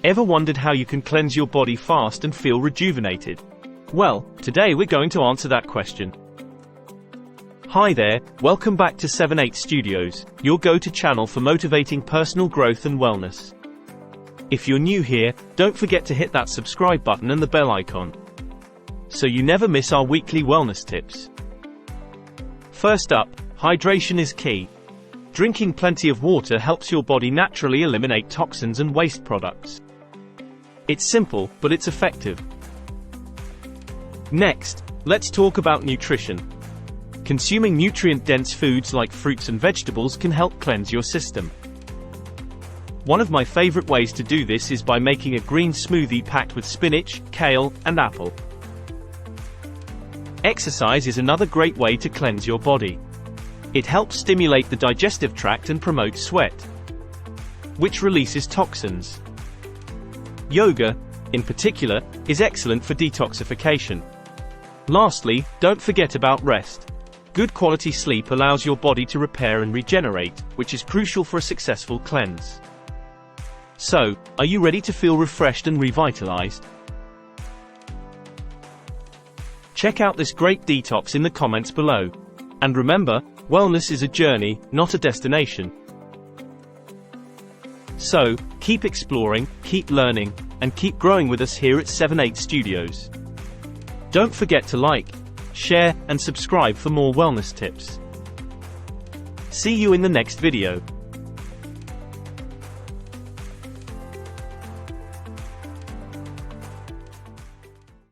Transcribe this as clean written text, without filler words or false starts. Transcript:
Ever wondered how you can cleanse your body fast and feel rejuvenated? Well, today we're going to answer that question. Hi there, welcome back to 7/8 Studios, your go-to channel for motivating personal growth and wellness. If you're new here, don't forget to hit that subscribe button and the bell icon, so you never miss our weekly wellness tips. First up, hydration is key. Drinking plenty of water helps your body naturally eliminate toxins and waste products. It's simple, but it's effective. Next, let's talk about nutrition. Consuming nutrient-dense foods like fruits and vegetables can help cleanse your system. One of my favorite ways to do this is by making a green smoothie packed with spinach, kale, and apple. Exercise is another great way to cleanse your body. It helps stimulate the digestive tract and promote sweat, which releases toxins. Yoga, in particular, is excellent for detoxification. Lastly, don't forget about rest. Good quality sleep allows your body to repair and regenerate, which is crucial for a successful cleanse. So, are you ready to feel refreshed and revitalized? Check out this great detox in the comments below. And remember, wellness is a journey, not a destination. So, keep exploring, keep learning, and keep growing with us here at 7/8 Studios. Don't forget to like, share, and subscribe for more wellness tips. See you in the next video.